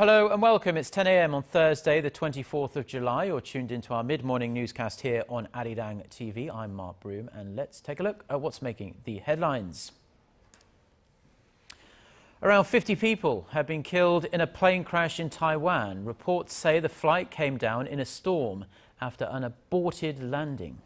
Hello and welcome. It's 10 a.m. on Thursday, the 24th of July. You're tuned into our mid-morning newscast here on ARIRANG TV. I'm Mark Broom, and let's take a look at what's making the headlines. Around 50 people have been killed in a plane crash in Taiwan. Reports say the flight came down in a storm after an aborted landing.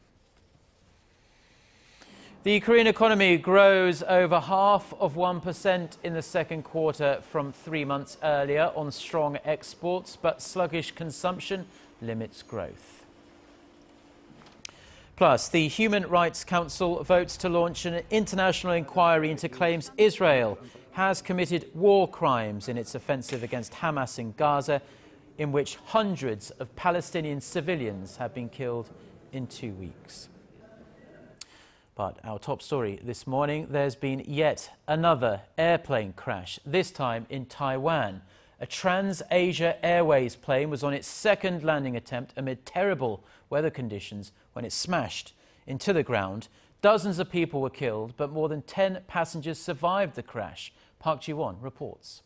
The Korean economy grows over 0.5% in the second quarter from 3 months earlier on strong exports, but sluggish consumption limits growth. Plus, the Human Rights Council votes to launch an international inquiry into claims Israel has committed war crimes in its offensive against Hamas in Gaza, in which hundreds of Palestinian civilians have been killed in 2 weeks. But our top story this morning, there's been yet another airplane crash, this time in Taiwan. A Trans-Asia Airways plane was on its second landing attempt amid terrible weather conditions when it smashed into the ground. Dozens of people were killed, but more than 10 passengers survived the crash. Park Ji-won reports.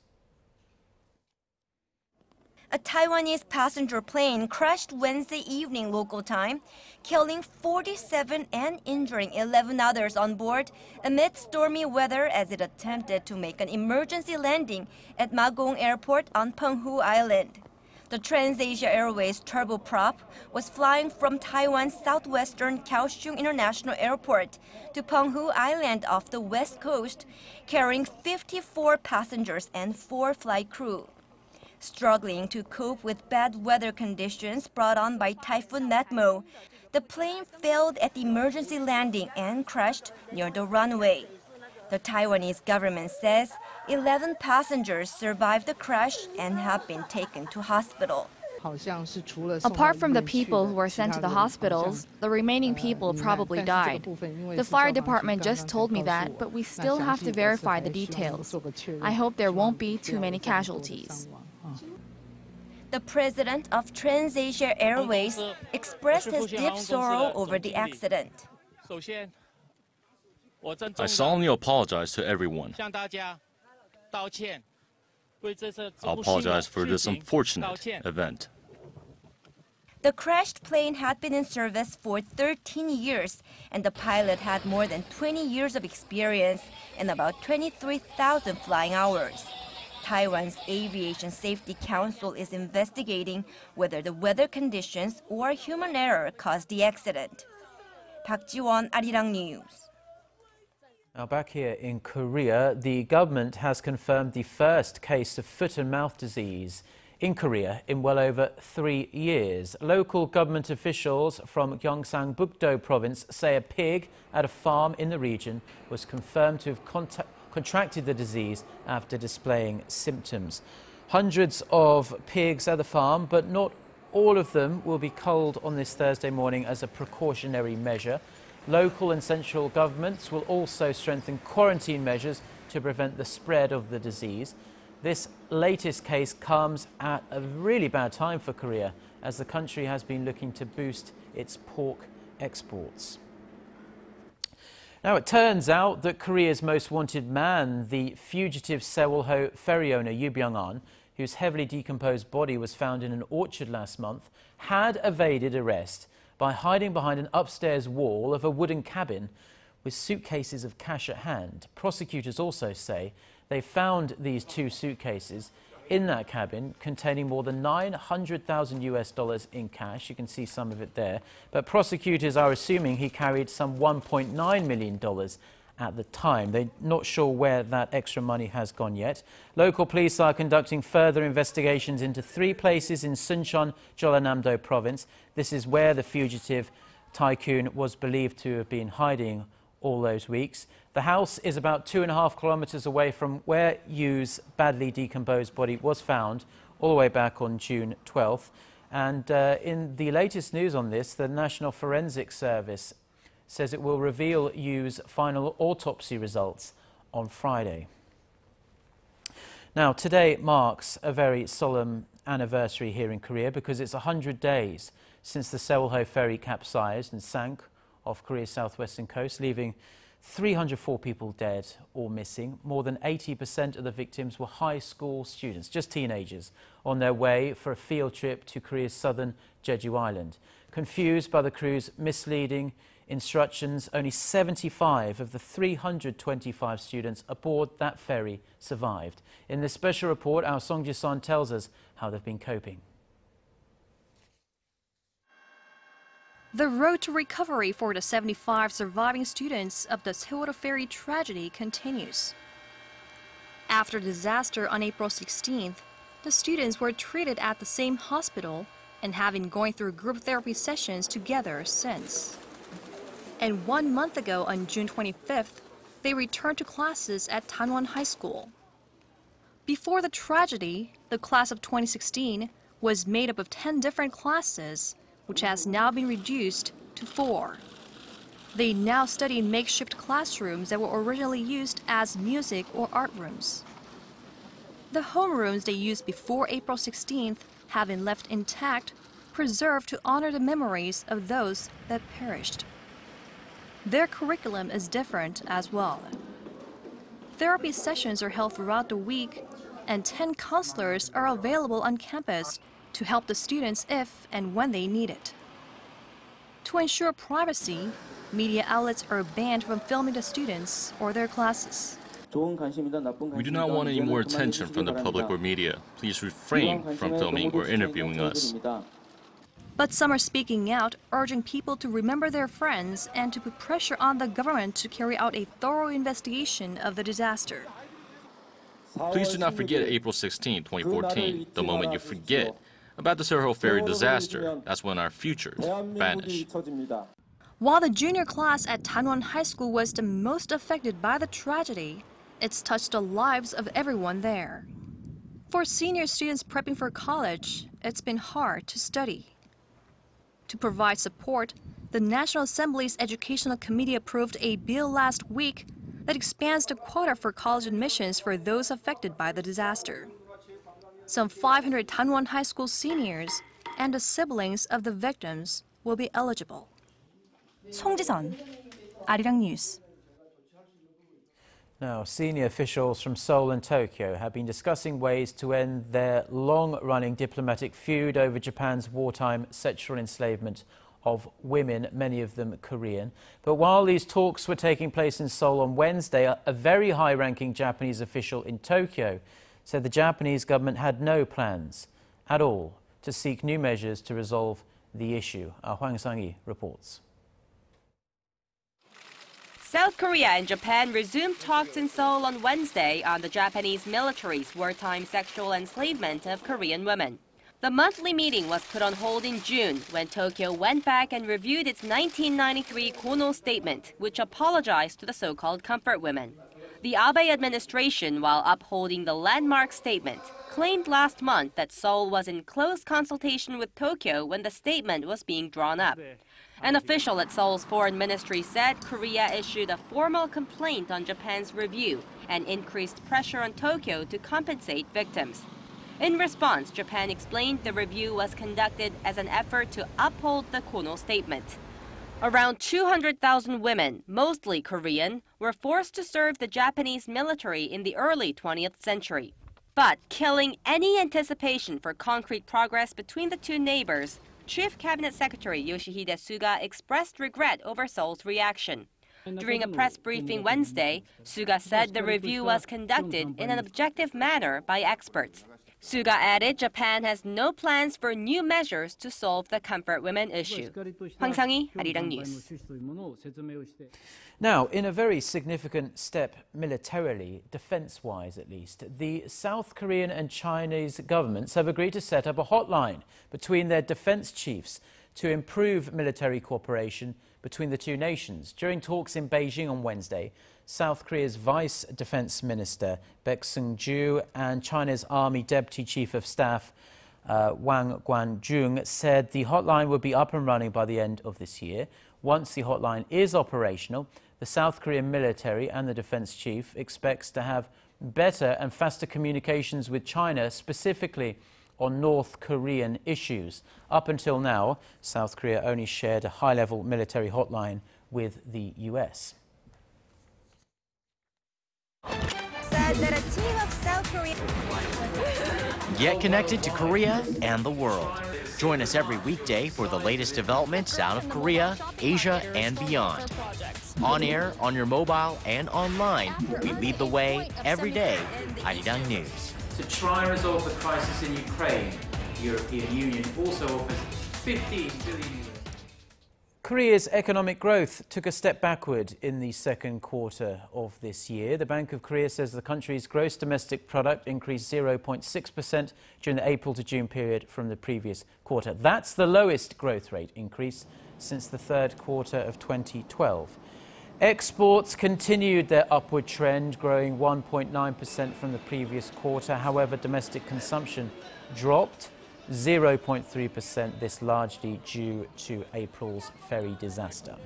A Taiwanese passenger plane crashed Wednesday evening local time, killing 47 and injuring 11 others on board amid stormy weather as it attempted to make an emergency landing at Magong Airport on Penghu Island. The Trans-Asia Airways turboprop was flying from Taiwan's southwestern Kaohsiung International Airport to Penghu Island off the west coast, carrying 54 passengers and 4 flight crew. Struggling to cope with bad weather conditions brought on by Typhoon Matmo, the plane failed at the emergency landing and crashed near the runway. The Taiwanese government says 11 passengers survived the crash and have been taken to hospital. Apart from the people who were sent to the hospitals, the remaining people probably died. The fire department just told me that, but we still have to verify the details. I hope there won't be too many casualties. The president of Trans-Asia Airways expressed his deep sorrow over the accident. I solemnly apologize to everyone. I'll apologize for this unfortunate event. The crashed plane had been in service for 13 years, and the pilot had more than 20 years of experience and about 23,000 flying hours. Taiwan's Aviation Safety Council is investigating whether the weather conditions or human error caused the accident. Park Ji-won, ARIRANG News. Now back here in Korea, the government has confirmed the first case of foot and mouth disease in Korea in well over 3 years. Local government officials from Gyeongsangbuk-do Province say a pig at a farm in the region was confirmed to have contracted the disease after displaying symptoms. Hundreds of pigs at the farm, but not all of them, will be culled on this Thursday morning as a precautionary measure. Local and central governments will also strengthen quarantine measures to prevent the spread of the disease. This latest case comes at a really bad time for Korea, as the country has been looking to boost its pork exports. Now, it turns out that Korea's most wanted man, the fugitive Sewol-ho ferry owner Yoo Byung-an, whose heavily decomposed body was found in an orchard last month, had evaded arrest by hiding behind an upstairs wall of a wooden cabin with suitcases of cash at hand. Prosecutors also say they found these 2 suitcases in that cabin containing more than $900,000 in cash. You can see some of it there. But prosecutors are assuming he carried some $1.9 million at the time. They're not sure where that extra money has gone yet. Local police are conducting further investigations into 3 places in Suncheon, Jeollanam-do Province. This is where the fugitive tycoon was believed to have been hiding all those weeks. The house is about 2.5 kilometers away from where Yu's badly decomposed body was found, all the way back on June 12th. And in the latest news on this, the National Forensic Service says it will reveal Yu's final autopsy results on Friday. Now, today marks a very solemn anniversary here in Korea because it's 100 days since the Sewol-ho ferry capsized and sank off Korea's southwestern coast, leaving 304 people dead or missing. More than 80% of the victims were high school students, just teenagers, on their way for a field trip to Korea's southern Jeju Island. Confused by the crew's misleading instructions, only 75 of the 325 students aboard that ferry survived. In this special report, our Song Ji-sun tells us how they've been coping. The road to recovery for the 75 surviving students of the Seoul ferry tragedy continues. After the disaster on April 16th, the students were treated at the same hospital and have been going through group therapy sessions together since. And 1 month ago, on June 25th, they returned to classes at Tanwon High School. Before the tragedy, the class of 2016 was made up of 10 different classes, which has now been reduced to 4. They now study in makeshift classrooms that were originally used as music or art rooms. The homerooms they used before April 16th have been left intact, preserved to honor the memories of those that perished. Their curriculum is different as well. Therapy sessions are held throughout the week, and 10 counselors are available on campus to help the students if and when they need it. To ensure privacy, media outlets are banned from filming the students or their classes. We do not want any more attention from the public or media. Please refrain from filming or interviewing us. But some are speaking out, urging people to remember their friends and to put pressure on the government to carry out a thorough investigation of the disaster. Please do not forget April 16, 2014, the moment you forget about the Seoul ferry disaster. That's when our futures vanish. While the junior class at Tanwon High School was the most affected by the tragedy, it's touched the lives of everyone there. For senior students prepping for college, it's been hard to study. To provide support, the National Assembly's Educational Committee approved a bill last week that expands the quota for college admissions for those affected by the disaster. Some 500 Tanwon High School seniors and the siblings of the victims will be eligible. Song Ji-sun, ARIRANG News. Now, senior officials from Seoul and Tokyo have been discussing ways to end their long-running diplomatic feud over Japan's wartime sexual enslavement of women, many of them Korean. But while these talks were taking place in Seoul on Wednesday, a very high-ranking Japanese official in Tokyo said the Japanese government had no plans at all to seek new measures to resolve the issue. Our Hwang Sang-hee reports. South Korea and Japan resumed talks in Seoul on Wednesday on the Japanese military's wartime sexual enslavement of Korean women. The monthly meeting was put on hold in June when Tokyo went back and reviewed its 1993 Kono statement, which apologized to the so-called comfort women. The Abe administration, while upholding the landmark statement, claimed last month that Seoul was in close consultation with Tokyo when the statement was being drawn up. An official at Seoul's foreign ministry said Korea issued a formal complaint on Japan's review and increased pressure on Tokyo to compensate victims. In response, Japan explained the review was conducted as an effort to uphold the Kono statement. Around 200,000 women, mostly Korean, were forced to serve the Japanese military in the early 20th century. But killing any anticipation for concrete progress between the two neighbors, Chief Cabinet Secretary Yoshihide Suga expressed regret over Seoul's reaction. During a press briefing Wednesday, Suga said the review was conducted in an objective manner by experts. Suga added Japan has no plans for new measures to solve the comfort women issue. Hwang Sang-hee, ARIRANG News. Now, in a very significant step militarily, defense-wise at least, the South Korean and Chinese governments have agreed to set up a hotline between their defense chiefs to improve military cooperation between the two nations. During talks in Beijing on Wednesday, South Korea's Vice Defense Minister Baek Seung-ju and China's Army Deputy Chief of Staff Wang Guanjung said the hotline would be up and running by the end of this year. Once the hotline is operational, the South Korean military and the defense chief expects to have better and faster communications with China, specifically on North Korean issues. Up until now, South Korea only shared a high-level military hotline with the US. that a team of South Korea... Get connected to Korea and the world. Join us every weekday for the latest developments out of Korea, Asia, and beyond. On air, on your mobile, and online, we lead the way every day. ARIRANG News. To try and resolve the crisis in Ukraine, the European Union also offers 15 billion. Korea's economic growth took a step backward in the second quarter of this year. The Bank of Korea says the country's gross domestic product increased 0.6% during the April to June period from the previous quarter. That's the lowest growth rate increase since the third quarter of 2012. Exports continued their upward trend, growing 1.9% from the previous quarter. However, domestic consumption dropped 0.3%, this largely due to April's ferry disaster.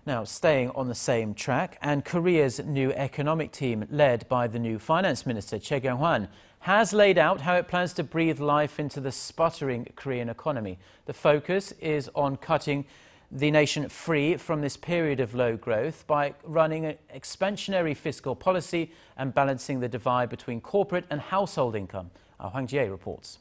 Now, staying on the same track, and Korea's new economic team, led by the new finance minister, Choi Kyung-hwan, has laid out how it plans to breathe life into the sputtering Korean economy. The focus is on cutting the nation free from this period of low growth by running an expansionary fiscal policy and balancing the divide between corporate and household income. Hwang Jie reports.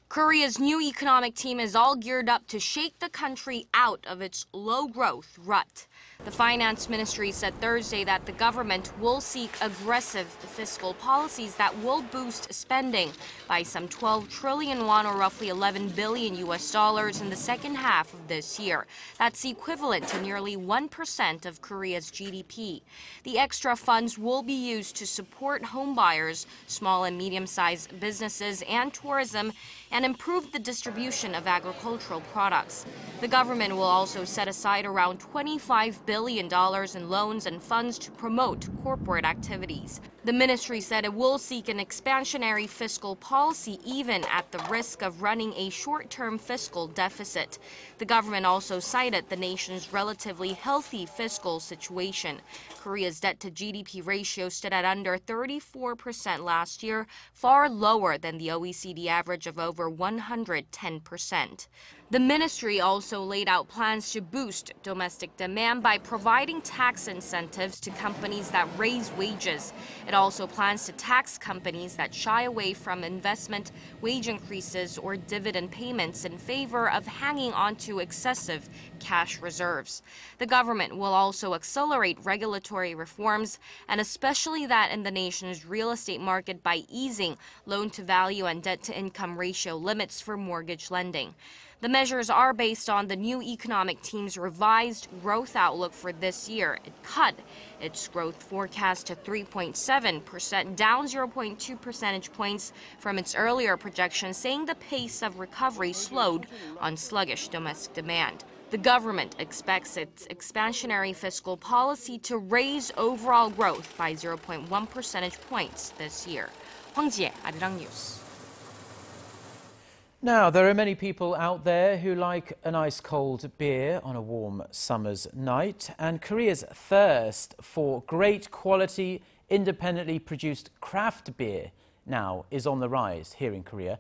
Korea's new economic team is all geared up to shake the country out of its low-growth rut. The finance ministry said Thursday that the government will seek aggressive fiscal policies that will boost spending by some 12 trillion won, or roughly $11 billion in the second half of this year. That's equivalent to nearly 1% of Korea's GDP. The extra funds will be used to support homebuyers, small and medium-sized businesses, and tourism, and improve the distribution of agricultural products. The government will also set aside around $25 billion in loans and funds to promote corporate activities. The ministry said it will seek an expansionary fiscal policy even at the risk of running a short-term fiscal deficit. The government also cited the nation's relatively healthy fiscal situation. Korea's debt-to-GDP ratio stood at under 34% last year, far lower than the OECD average of over 110%. The ministry also laid out plans to boost domestic demand by providing tax incentives to companies that raise wages. It also plans to tax companies that shy away from investment, wage increases, or dividend payments in favor of hanging onto excessive cash reserves. The government will also accelerate regulatory reforms, and especially that in the nation's real estate market, by easing loan-to-value and debt-to-income ratio limits for mortgage lending. The measures are based on the new economic team's revised growth outlook for this year. It cut its growth forecast to 3.7%, down 0.2 percentage points from its earlier projection, saying the pace of recovery slowed on sluggish domestic demand. The government expects its expansionary fiscal policy to raise overall growth by 0.1 percentage points this year. Hwang Jie, ARIRANG News. Now, there are many people out there who like an ice-cold beer on a warm summer's night, and Korea's thirst for great quality, independently produced craft beer now is on the rise here in Korea.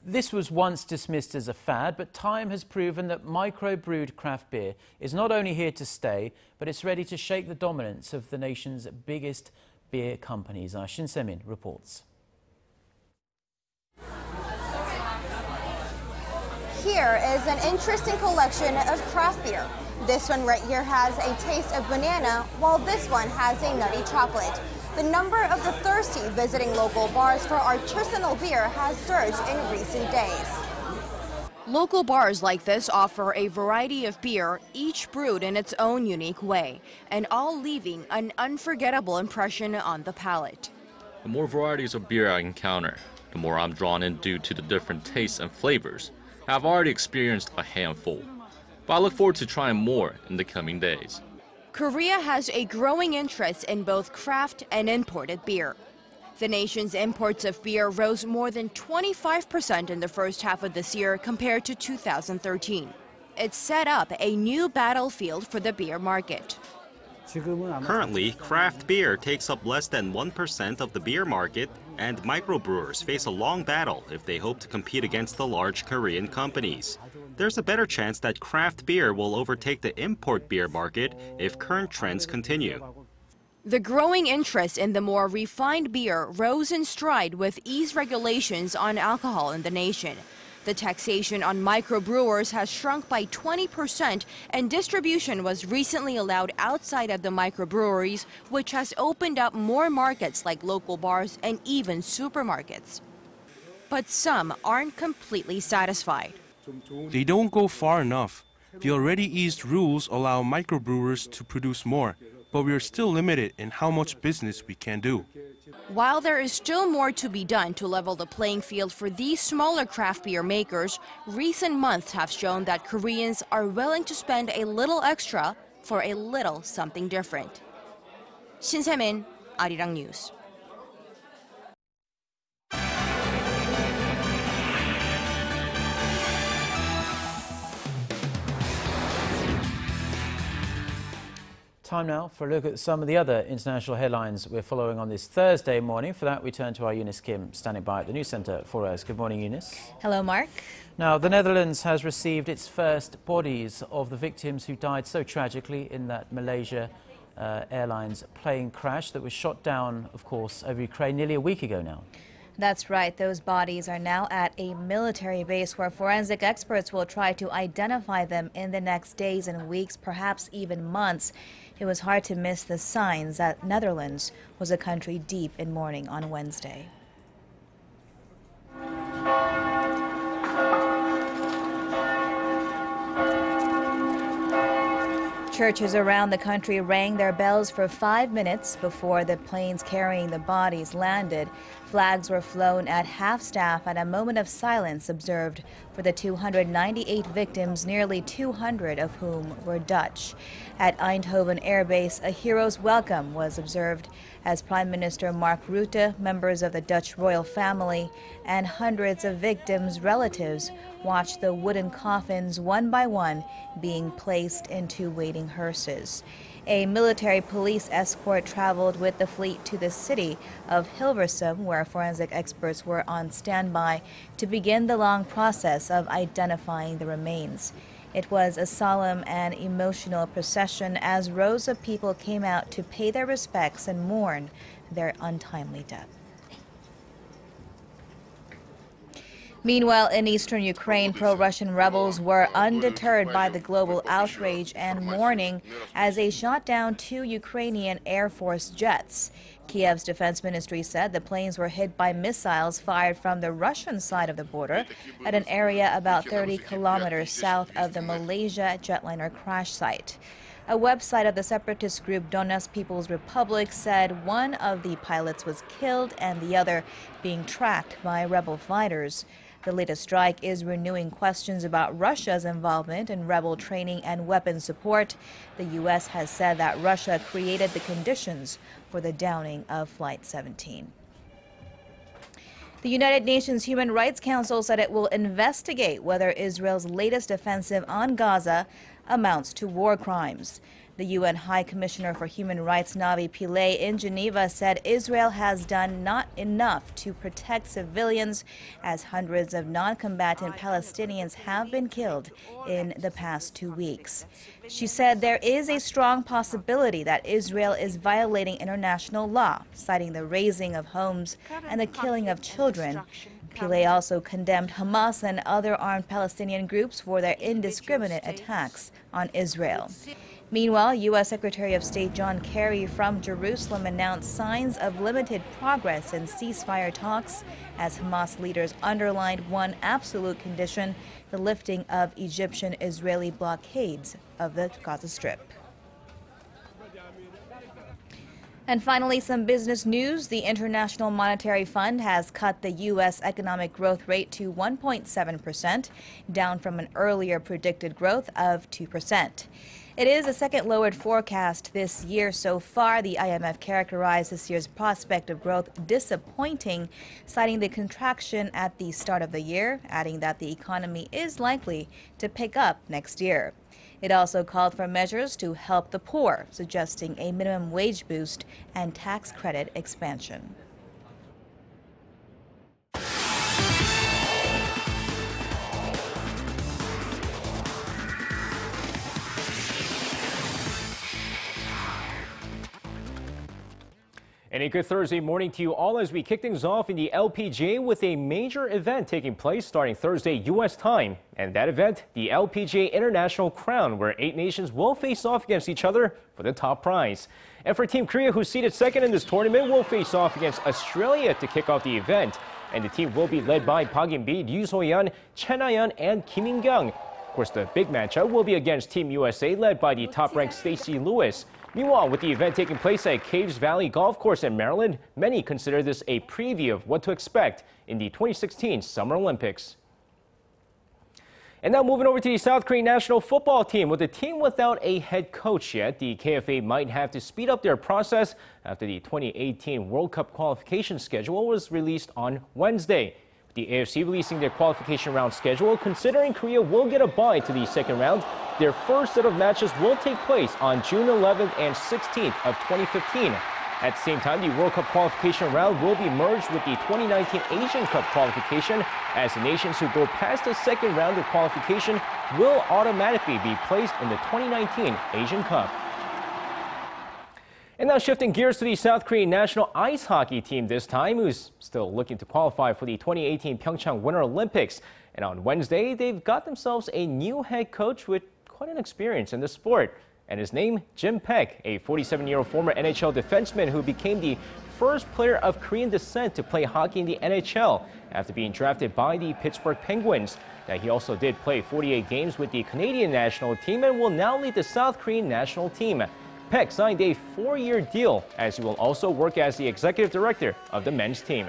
This was once dismissed as a fad, but time has proven that micro-brewed craft beer is not only here to stay, but it's ready to shake the dominance of the nation's biggest beer companies. Shin Se-min reports. Here is an interesting collection of craft beer. This one right here has a taste of banana, while this one has a nutty chocolate. The number of the thirsty visiting local bars for artisanal beer has surged in recent days. Local bars like this offer a variety of beer, each brewed in its own unique way, and all leaving an unforgettable impression on the palate. The more varieties of beer I encounter, the more I'm drawn in due to the different tastes and flavors. I've already experienced a handful, but I look forward to trying more in the coming days. Korea has a growing interest in both craft and imported beer. The nation's imports of beer rose more than 25% in the first half of this year compared to 2013. It set up a new battlefield for the beer market. Currently, craft beer takes up less than 1% of the beer market and microbrewers face a long battle if they hope to compete against the large Korean companies. There's a better chance that craft beer will overtake the import beer market if current trends continue. The growing interest in the more refined beer rose in stride with eased regulations on alcohol in the nation. The taxation on microbrewers has shrunk by 20%, and distribution was recently allowed outside of the microbreweries, which has opened up more markets like local bars and even supermarkets. But some aren't completely satisfied. They don't go far enough. The already eased rules allow microbrewers to produce more, but we are still limited in how much business we can do. While there is still more to be done to level the playing field for these smaller craft beer makers, recent months have shown that Koreans are willing to spend a little extra for a little something different. Shin Se-min, ARIRANG News. Time now for a look at some of the other international headlines we're following on this Thursday morning. For that, we turn to our Eunice Kim, standing by at the news centre for us. Good morning, Eunice. Hello, Mark. Now, the Netherlands has received its first bodies of the victims who died so tragically in that Malaysia Airlines plane crash that was shot down, of course, over Ukraine nearly a week ago now. That's right. Those bodies are now at a military base where forensic experts will try to identify them in the next days and weeks, perhaps even months. It was hard to miss the signs that Netherlands was a country deep in mourning on Wednesday. Churches around the country rang their bells for 5 minutes before the planes carrying the bodies landed. Flags were flown at half-staff and a moment of silence observed for the 298 victims, nearly 200 of whom were Dutch. At Eindhoven Air Base, a hero's welcome was observed as Prime Minister Mark Rutte, members of the Dutch royal family, and hundreds of victims' relatives watched the wooden coffins one by one being placed into waiting hearses. A military police escort traveled with the fleet to the city of Hilversum, where forensic experts were on standby to begin the long process of identifying the remains. It was a solemn and emotional procession as rows of people came out to pay their respects and mourn their untimely death. Meanwhile, in eastern Ukraine, pro-Russian rebels were undeterred by the global outrage and mourning as they shot down 2 Ukrainian Air Force jets. Kiev's defense ministry said the planes were hit by missiles fired from the Russian side of the border at an area about 30 kilometers south of the Malaysia jetliner crash site. A website of the separatist group Donetsk People's Republic said one of the pilots was killed and the other being tracked by rebel fighters. The latest strike is renewing questions about Russia's involvement in rebel training and weapons support. The U.S. has said that Russia created the conditions for the downing of Flight 17. The United Nations Human Rights Council said it will investigate whether Israel's latest offensive on Gaza amounts to war crimes. The UN High Commissioner for Human Rights, Navi Pillay, in Geneva said Israel has done not enough to protect civilians as hundreds of non-combatant Palestinians have been killed in the past 2 weeks. She said there is a strong possibility that Israel is violating international law, citing the razing of homes and the killing of children. Pillay also condemned Hamas and other armed Palestinian groups for their indiscriminate attacks on Israel. Meanwhile, U.S. Secretary of State John Kerry from Jerusalem announced signs of limited progress in ceasefire talks as Hamas leaders underlined one absolute condition, the lifting of Egyptian-Israeli blockades of the Gaza Strip. And finally, some business news. The International Monetary Fund has cut the U.S. economic growth rate to 1.7%, down from an earlier predicted growth of 2%. It is the second lowered forecast this year so far. The IMF characterized this year's prospect of growth disappointing, citing the contraction at the start of the year, adding that the economy is likely to pick up next year. It also called for measures to help the poor, suggesting a minimum wage boost and tax credit expansion. And a good Thursday morning to you all as we kick things off in the LPGA with a major event taking place starting Thursday U.S. time. And that event, the LPGA International Crown, where 8 nations will face off against each other for the top prize. And for Team Korea, who's seated second in this tournament, will face off against Australia to kick off the event. And the team will be led by Park In-bee, Yoo So-yeon, Chen Ha-yeon, and Kim In-kyung. Of course, the big matchup will be against Team USA, led by the top-ranked Stacey Lewis. Meanwhile, with the event taking place at Caves Valley Golf Course in Maryland, many consider this a preview of what to expect in the 2016 Summer Olympics. And now moving over to the South Korean national football team. With the team without a head coach yet, the KFA might have to speed up their process after the 2018 World Cup qualification schedule was released on Wednesday. With the AFC releasing their qualification round schedule, considering Korea will get a bye to the second round, their first set of matches will take place on June 11th and 16th of 2015. At the same time, the World Cup qualification round will be merged with the 2019 Asian Cup qualification, as the nations who go past the second round of qualification will automatically be placed in the 2019 Asian Cup. And now shifting gears to the South Korean national ice hockey team this time, who's still looking to qualify for the 2018 Pyeongchang Winter Olympics. And on Wednesday, they've got themselves a new head coach with quite an experience in the sport. And his name, Jim Peck, a 47-year-old former NHL defenseman who became the first player of Korean descent to play hockey in the NHL after being drafted by the Pittsburgh Penguins. Now, he also did play 48 games with the Canadian national team and will now lead the South Korean national team. Peck signed a 4-year deal, as he will also work as the executive director of the men's team.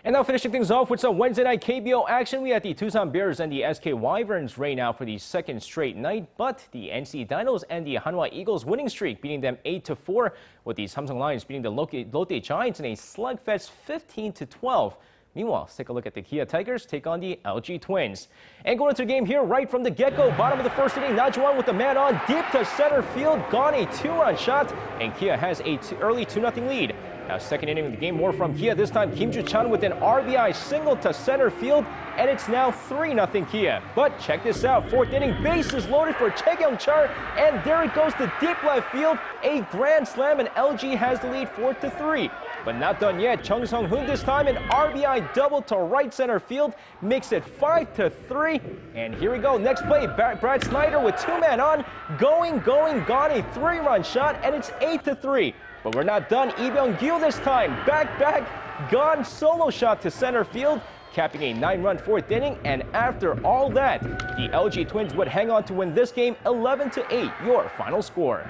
And now finishing things off with some Wednesday night KBO action, we had the Tucson Bears and the SK Wyverns rain out for the second straight night, but the NC Dinos and the Hanwha Eagles winning streak, beating them 8-4, with the Samsung Lions beating the Lotte Giants in a slugfest 15-12. Meanwhile, let's take a look at the Kia Tigers take on the LG Twins. And going into the game here right from the get-go, bottom of the first inning, Najuan with the man on deep to center field, gone a 2-run shot, and Kia has a early 2-0 lead. Now, second inning of the game, more from Kia. This time, Kim Joo-chan with an RBI single to center field, and it's now 3-0 Kia. But check this out, fourth inning, bases loaded for Chae Kyung-char, and there it goes to deep left field, a grand slam, and LG has the lead 4-3. But not done yet. Chung Sung-hoon this time, an RBI double to right center field, makes it 5-3. And here we go, next play, Brad Snyder with 2-man on, going, gone, a 3-run shot, and it's 8-3. But we're not done. Lee Byung-gyu this time, back, gone, solo shot to center field, capping a 9-run fourth inning. And after all that, the LG Twins would hang on to win this game 11-8, your final score.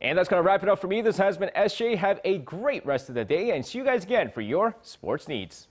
And that's going to wrap it up for me. This has been SJ. Have a great rest of the day, and see you guys again for your sports needs.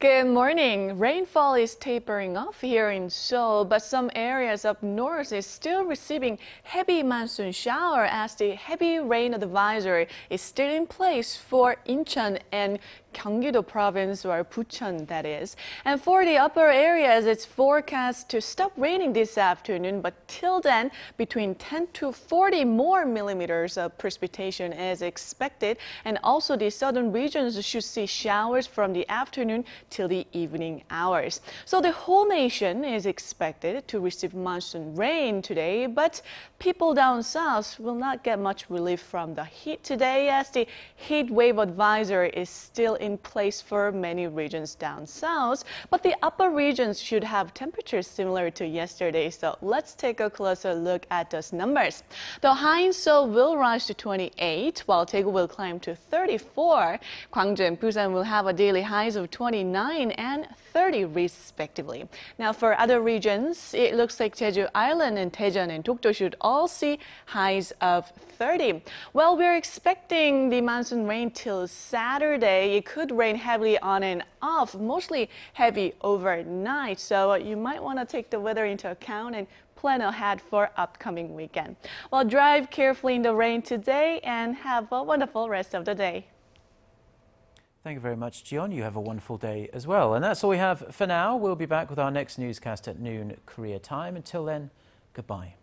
Good morning. Rainfall is tapering off here in Seoul, but some areas up north is still receiving heavy monsoon shower as the heavy rain advisory is still in place for Incheon and Gyeongsangbuk-do Province, or Bucheon, that is. And for the upper areas, it's forecast to stop raining this afternoon, but till then, between 10 to 40 more millimeters of precipitation is expected. And also, the southern regions should see showers from the afternoon till the evening hours. So the whole nation is expected to receive monsoon rain today, but people down south will not get much relief from the heat today, as the heat wave advisory is still in place for many regions down south. But the upper regions should have temperatures similar to yesterday. So let's take a closer look at those numbers. The high in Seoul will rise to 28, while Daegu will climb to 34. Gwangju and Busan will have a daily highs of 29 and 30 respectively. Now for other regions, it looks like Jeju Island and Daejeon and Dokdo should all see highs of 30. Well, we're expecting the monsoon rain till Saturday. It could rain heavily on and off, mostly heavy overnight. So you might want to take the weather into account and plan ahead for upcoming weekend. Well, drive carefully in the rain today and have a wonderful rest of the day. Thank you very much, Jion. You have a wonderful day as well. And that's all we have for now. We'll be back with our next newscast at noon Korea time. Until then, goodbye.